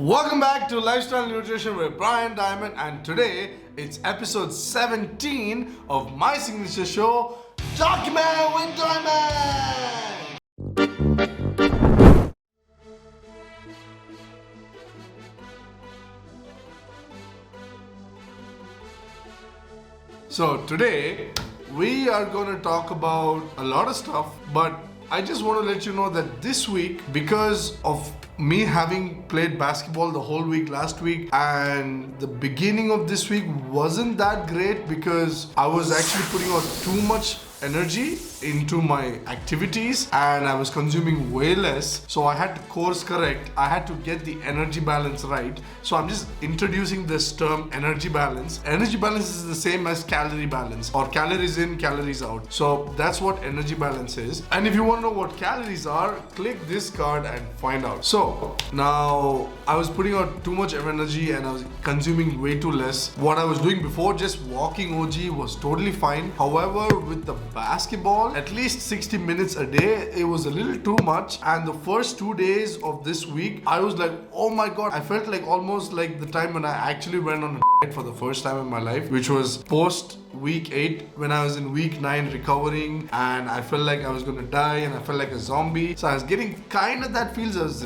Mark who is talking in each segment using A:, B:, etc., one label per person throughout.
A: Welcome back to Lifestyle Nutrition with Brian Diamond, and today it's episode 17 of my signature show, Document with Diamond! So today we are going to talk about a lot of stuff, but I just want to let you know that this week, because of me having played basketball the whole week last week, and the beginning of this week wasn't that great because I was actually putting out too much energy into my activities and I was consuming way less, so I had to course correct. I had to get the energy balance right. So I'm just introducing this term, energy balance. Energy balance is the same as calorie balance, or calories in, calories out. So that's what energy balance is. And if you want to know what calories are, click this card and find out. So now I was putting out too much energy and I was consuming way too less. What I was doing before, just walking OG, was totally fine. However, with the basketball, at least 60 minutes a day, it was a little too much. And the first 2 days of this week, I was like, oh my god, I felt like almost like the time when I actually went on a diet for the first time in my life, which was post week 8, when I was in week 9 recovering, and I felt like I was gonna die and I felt like a zombie. So I was getting kind of that feels. I was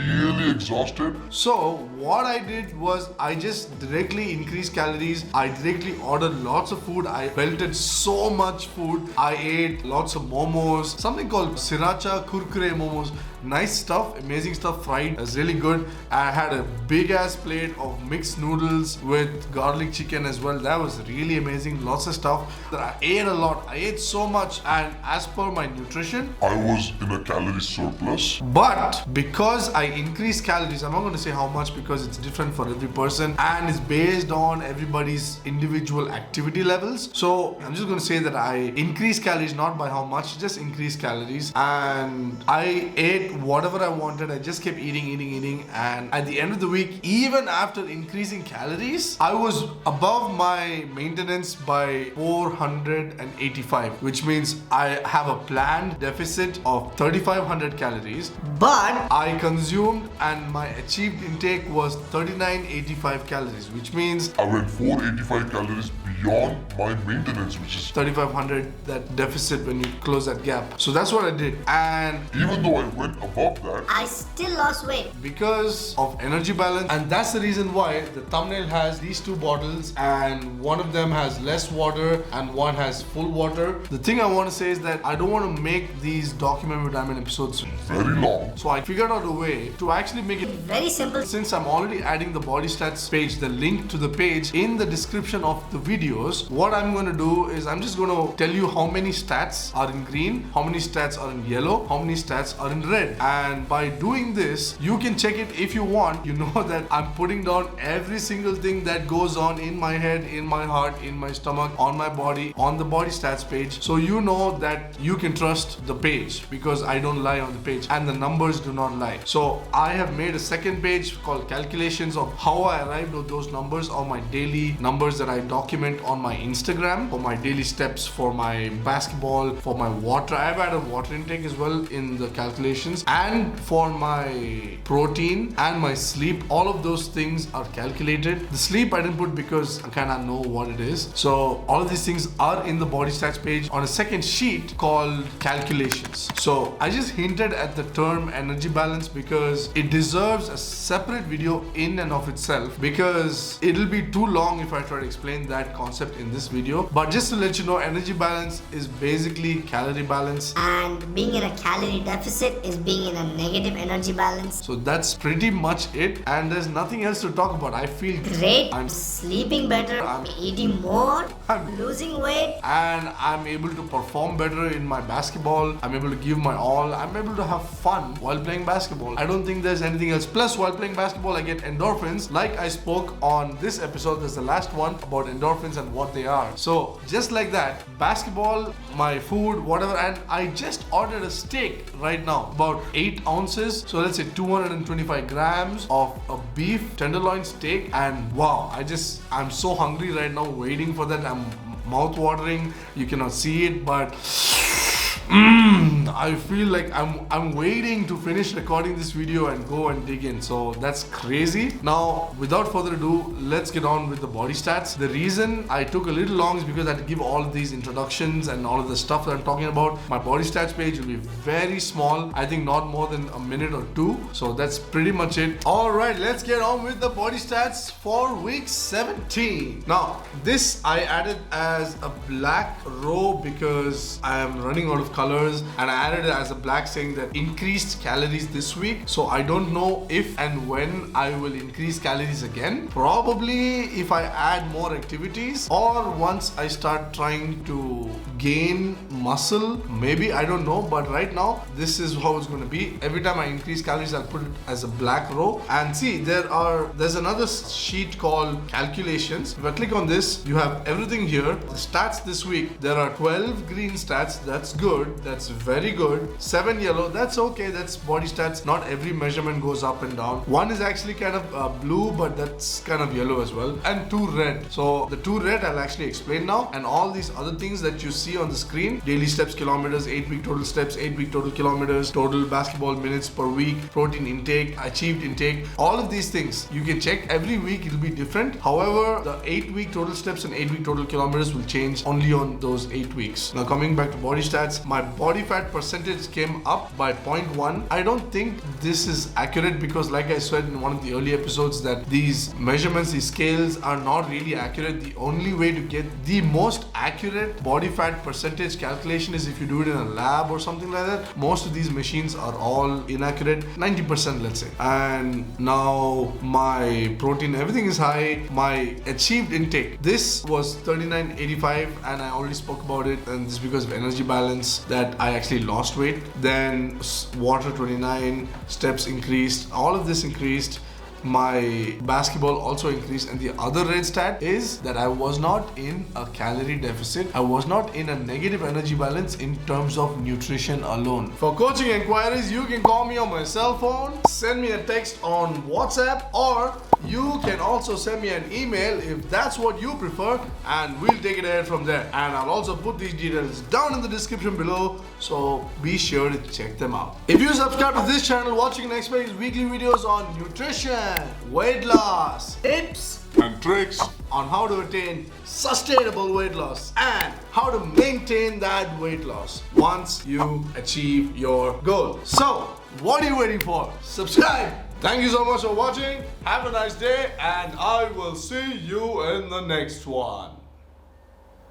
A: really exhausted. So what I did was I just directly increased calories. I directly ordered lots of food. I melted so much food. I ate lots of momos, something called sriracha kurkure momos. Nice stuff, amazing stuff, fried. It was really good. I had a big ass plate of mixed noodles with garlic chicken as well. That was really amazing. Lots of stuff that I ate a lot. I ate so much, and as per my nutrition, I was in a calorie surplus. But because I increased calories, I'm not going to say how much because it's different for every person and it's based on everybody's individual activity levels. So I'm just going to say that I increased calories, not by how much, just increased calories, and I ate whatever I wanted. I just kept eating, and at the end of the week, even after increasing calories, I was above my maintenance by 485, which means I have a planned deficit of 3500 calories, but I consumed and my achieved intake was 3985 calories, which means I went 485 calories beyond my maintenance, which is 3500, that deficit when you close that gap. So that's what I did, and even though I went above that,
B: I still lost weight
A: because of energy balance. And that's the reason why the thumbnail has these two bottles, and one of them has less water and one has full water. The thing I want to say is that I don't want to make these Document with Diamond episodes very long, so I figured out a way to actually make it
B: very simple.
A: Since I'm already adding the body stats page, the link to the page, in the description of the videos, what I'm going to do is I'm just going to tell you how many stats are in green, how many stats are in yellow, how many stats are in red. And by doing this, you can check it if you want. You know that I'm putting down every single thing that goes on in my head, in my heart, in my stomach, on my body, on the body stats page. So you know that you can trust the page because I don't lie on the page and the numbers do not lie. So I have made a second page called calculations of how I arrived at those numbers, or my daily numbers that I document on my Instagram, for my daily steps, for my basketball, for my water. I've added water intake as well in the calculations, and for my protein and my sleep. All of those things are calculated. The sleep I didn't put because I kind of know what it is. So all of these things are in the body stats page on a second sheet called calculations. So I just hinted at the term energy balance because it deserves a separate video in and of itself, because it'll be too long if I try to explain that concept in this video. But just to let you know, energy balance is basically calorie balance,
B: and being in a calorie deficit is being in a negative energy balance.
A: So that's pretty much it, and there's nothing else to talk about. I feel
B: great. I'm sleeping better, I'm eating more, I'm losing weight,
A: and I'm able to perform better in my basketball. I'm able to give my all. I'm able to have fun while playing basketball. I don't think there's anything else. Plus, while playing basketball, I get endorphins, like I spoke on this episode. There's the last one about endorphins and what they are. So just like that, basketball, my food, whatever. And I just ordered a steak right now, about 8 ounces, so let's say 225 grams of a beef tenderloin steak. And wow, I'm so hungry right now, waiting for that. I'm mouth watering, you cannot see it, but I feel like I'm waiting to finish recording this video and go and dig in. So that's crazy. Now, without further ado, let's get on with the body stats. The reason I took a little long is because I had to give all of these introductions and all of the stuff that I'm talking about. My body stats page will be very small. I think not more than a minute or two. So that's pretty much it. All right, let's get on with the body stats for week 17. Now, this I added as a black row because I am running out of colors, and I added it as a black saying that increased calories this week. So I don't know if and when I will increase calories again. Probably if I add more activities or once I start trying to gain muscle, maybe, I don't know. But right now this is how it's going to be. Every time I increase calories, I'll put it as a black row. And see, there's another sheet called calculations. If I click on this, you have everything here. The stats this week, there are 12 green stats. That's good. That's very good. 7 yellow. That's okay. That's body stats. Not every measurement goes up and down. One is actually kind of blue, but that's kind of yellow as well. And 2 red. So the 2 red I'll actually explain now. And all these other things that you see on the screen: daily steps, kilometers, 8-week total steps, 8-week total kilometers, total basketball minutes per week, protein intake, achieved intake. All of these things you can check. Every week it'll be different. However, the 8-week total steps and 8-week total kilometers will change only on those 8 weeks. Now, coming back to body stats, my body fat percentage came up by 0.1. I don't think this is accurate because, like I said in one of the early episodes, that these measurements, these scales are not really accurate. The only way to get the most accurate body fat percentage calculation is if you do it in a lab or something like that. Most of these machines are all inaccurate, 90% let's say. And now my protein, everything is high. My achieved intake, this was 39.85, and I already spoke about it, and this is because of energy balance that I actually lost weight. Then water 29, steps increased, all of this increased. My basketball also increased, and the other red stat is that I was not in a calorie deficit. I was not in a negative energy balance in terms of nutrition alone. For coaching inquiries, you can call me on my cell phone, send me a text on WhatsApp, or you can also send me an email if that's what you prefer, and we'll take it ahead from there. And I'll also put these details down in the description below, so be sure to check them out. If you subscribe to this channel, what you can expect is weekly videos on nutrition, weight loss, tips
C: and tricks
A: on how to attain sustainable weight loss and how to maintain that weight loss once you achieve your goal. So, what are you waiting for? Subscribe! Thank you so much for watching. Have a nice day, and I will see you in the next one.